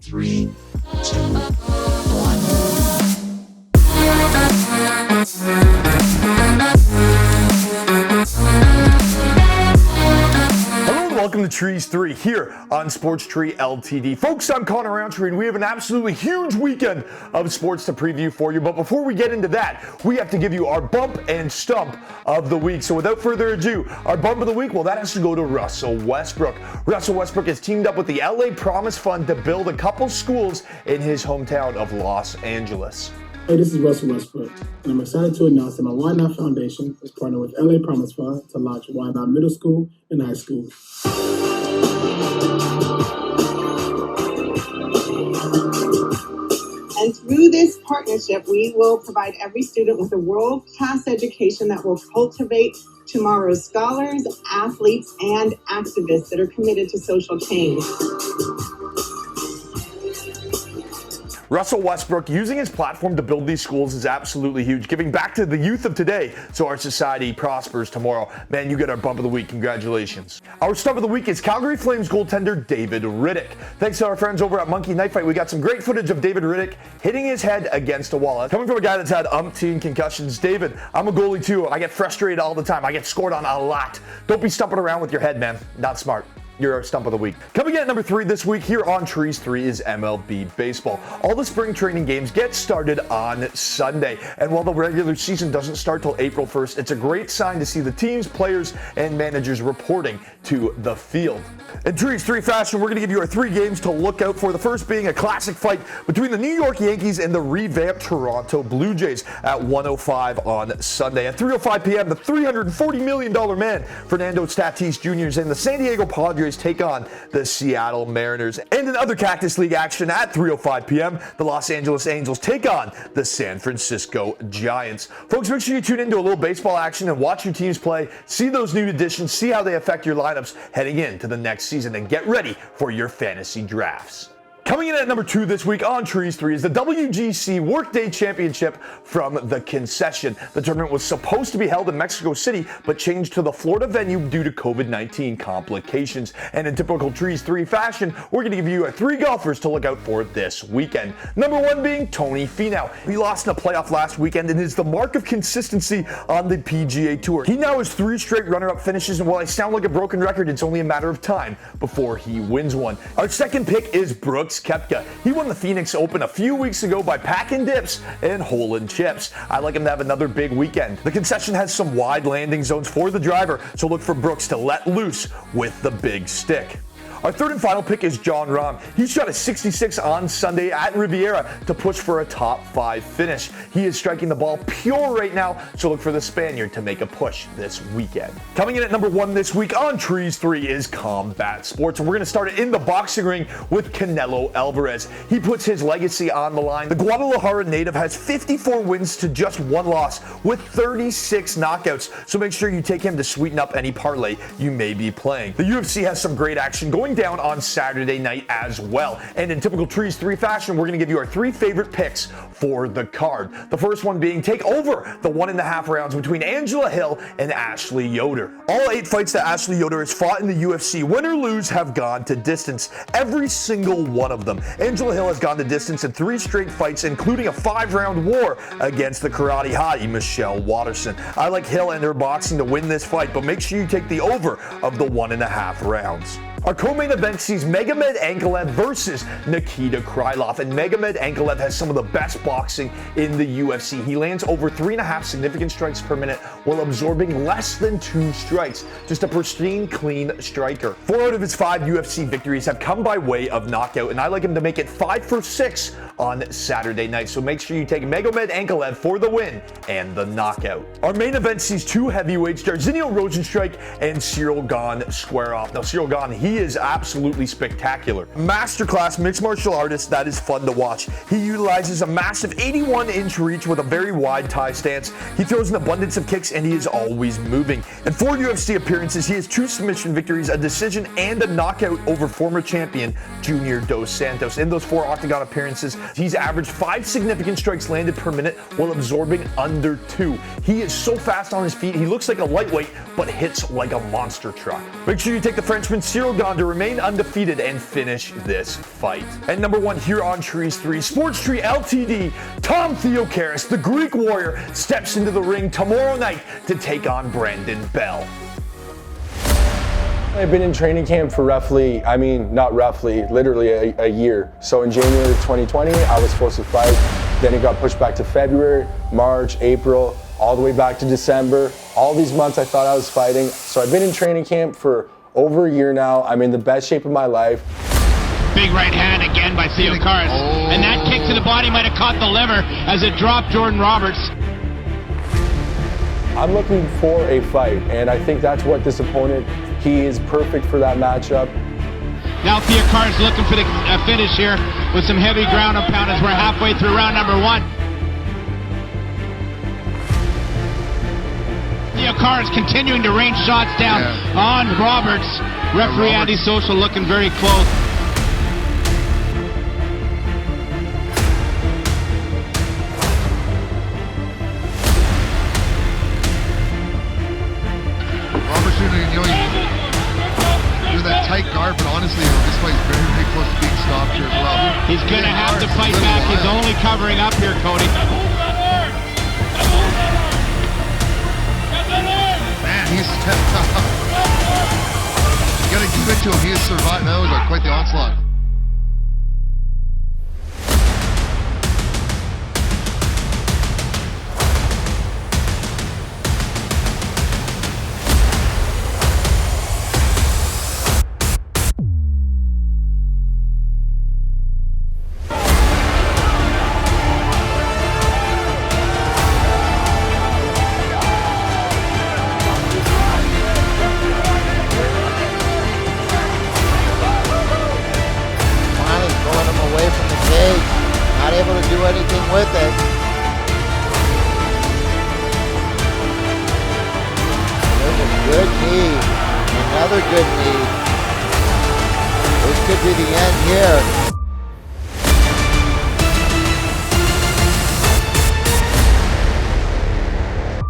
3, 2, 1. Welcome to Trees 3 here on Sports Tree Ltd. Folks, I'm Connor Roundtree, and we have an absolutely huge weekend of sports to preview for you. But before we get into that, we have to give you our bump and stump of the week. So without further ado, our bump of the week, well, that has to go to Russell Westbrook. Russell Westbrook has teamed up with the LA Promise Fund to build a couple schools in his hometown of Los Angeles. Hey, this is Russell Westbrook, and I'm excited to announce that my Why Not Foundation is partnering with LA Promise Fund to launch Why Not Middle School and High School. And through this partnership, we will provide every student with a world-class education that will cultivate tomorrow's scholars, athletes, and activists that are committed to social change. Russell Westbrook using his platform to build these schools is absolutely huge, giving back to the youth of today so our society prospers tomorrow. Man, you get our bump of the week. Congratulations. Our stump of the week is Calgary Flames goaltender David Riddick. Thanks to our friends over at Monkey Knife Fight, we got some great footage of David Riddick hitting his head against a wall. Coming from a guy that's had umpteen concussions, David, I'm a goalie too. I get frustrated all the time. I get scored on a lot. Don't be stumping around with your head, man. Not smart. You're our stump of the week. Coming in at number 3 this week here on Trees 3 is MLB Baseball. All the spring training games get started on Sunday. And while the regular season doesn't start till April 1st, it's a great sign to see the teams, players, and managers reporting to the field. In Trees 3 fashion, we're going to give you our 3 games to look out for. The first being a classic fight between the New York Yankees and the revamped Toronto Blue Jays at 1:05 on Sunday. At 3:05 p.m., the $340 million man, Fernando Tatis Jr. and the San Diego Padres take on the Seattle Mariners. And in other Cactus League action at 3:05 p.m., the Los Angeles Angels take on the San Francisco Giants. Folks, make sure you tune into a little baseball action and watch your teams play, see those new additions, see how they affect your lineups heading into the next season, and get ready for your fantasy drafts. Coming in at number 2 this week on Trees 3 is the WGC Workday Championship from the Concession. The tournament was supposed to be held in Mexico City, but changed to the Florida venue due to COVID-19 complications. And in typical Trees 3 fashion, we're going to give you 3 golfers to look out for this weekend. Number 1 being Tony Finau. He lost in a playoff last weekend and is the mark of consistency on the PGA Tour. He now has 3 straight runner-up finishes, and while I sound like a broken record, it's only a matter of time before he wins one. Our second pick is Brooks Kepka. He won the Phoenix Open a few weeks ago by packing dips and holing chips. I like him to have another big weekend. The Concession has some wide landing zones for the driver, so look for Brooks to let loose with the big stick. Our third and final pick is Jon Rahm. He shot a 66 on Sunday at Riviera to push for a top 5 finish. He is striking the ball pure right now, so look for the Spaniard to make a push this weekend. Coming in at number 1 this week on Trees 3 is Combat Sports, and we're going to start it in the boxing ring with Canelo Alvarez. He puts his legacy on the line. The Guadalajara native has 54 wins to just 1 loss with 36 knockouts, so make sure you take him to sweeten up any parlay you may be playing. The UFC has some great action going down on Saturday night as well. And in typical Trees 3 fashion, we're going to give you our 3 favorite picks for the card. The first one being take over the 1.5 rounds between Angela Hill and Ashley Yoder. All 8 fights that Ashley Yoder has fought in the UFC, win or lose, have gone to distance. Every single one of them. Angela Hill has gone to distance in 3 straight fights, including a 5-round war against the karate hottie Michelle Watterson. I like Hill and her boxing to win this fight, but make sure you take the over of the 1.5 rounds. Our co-main event sees Magomed Ankalaev versus Nikita Krylov, and Magomed Ankalaev has some of the best boxing in the UFC. He lands over 3.5 significant strikes per minute while absorbing less than 2 strikes. Just a pristine, clean striker. 4 out of his 5 UFC victories have come by way of knockout, and I like him to make it 5 for 6 on Saturday night. So make sure you take Magomed Ankalaev for the win and the knockout. Our main event sees 2 heavyweights, Jairzinho Rozenstruik and Cyril Gane, square off. Now, Cyril Gane, he is absolutely spectacular. Masterclass mixed martial artist that is fun to watch. He utilizes a massive 81-inch reach with a very wide tie stance. He throws an abundance of kicks, and he is always moving. In 4 UFC appearances, he has 2 submission victories, a decision, and a knockout over former champion Junior Dos Santos. In those 4 octagon appearances, he's averaged 5 significant strikes landed per minute while absorbing under 2. He is so fast on his feet, he looks like a lightweight, but hits like a monster truck. Make sure you take the Frenchman Cyril Gane on to remain undefeated and finish this fight. And number 1 here on Trees 3, Sports Tree LTD, Tom Theocaris, the Greek Warrior, steps into the ring tomorrow night to take on Brandon Bell. I've been in training camp for literally a year. So in January of 2020, I was supposed to fight. Then it got pushed back to February, March, April, all the way back to December. All these months I thought I was fighting. So I've been in training camp for over a year now. I'm in the best shape of my life. Big right hand again by Theocaris. And that kick to the body might have caught the liver as it dropped Jordan Roberts. I'm looking for a fight, and I think that's what this opponent, he is perfect for that matchup. Now Theocaris looking for the finish here with some heavy ground and pound as we're halfway through round number 1. Theocaris continuing to rain shots down on Roberts. Referee anti-social looking very close. That tight guard, but honestly, this fight's very, very close to being stopped here as well. He's going to have to fight back. He's only covering up here, Cody. Man, he's stepped up. You got to give it to him. He has survived. That was quite the onslaught. Anything with it. There's a good knee. Another good knee. This could be the end here.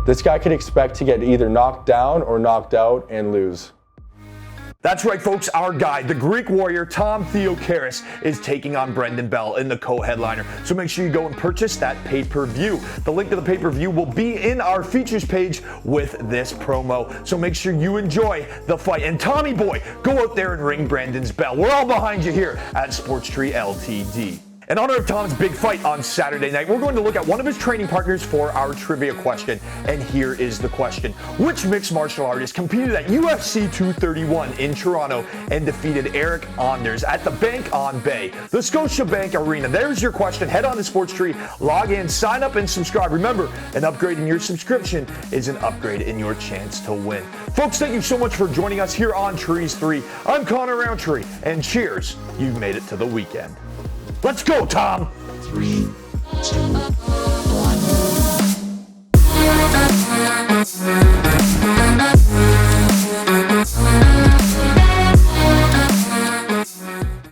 This guy could expect to get either knocked down or knocked out and lose. That's right, folks. Our guy, the Greek Warrior, Tom Theocaris, is taking on Brandon Bell in the co-headliner. So make sure you go and purchase that pay-per-view. The link to the pay-per-view will be in our features page with this promo. So make sure you enjoy the fight. And Tommy boy, go out there and ring Brandon's bell. We're all behind you here at Sports Tree LTD. In honor of Tom's big fight on Saturday night, we're going to look at one of his training partners for our trivia question. And here is the question. Which mixed martial artist competed at UFC 231 in Toronto and defeated Eric Anders at the Bank on Bay, the Scotiabank Arena? There's your question. Head on to Sports Tree, log in, sign up, and subscribe. Remember, an upgrade in your subscription is an upgrade in your chance to win. Folks, thank you so much for joining us here on Trees 3. I'm Connor Roundtree, and cheers, you've made it to the weekend. Let's go, Tom! 3, 2, 1.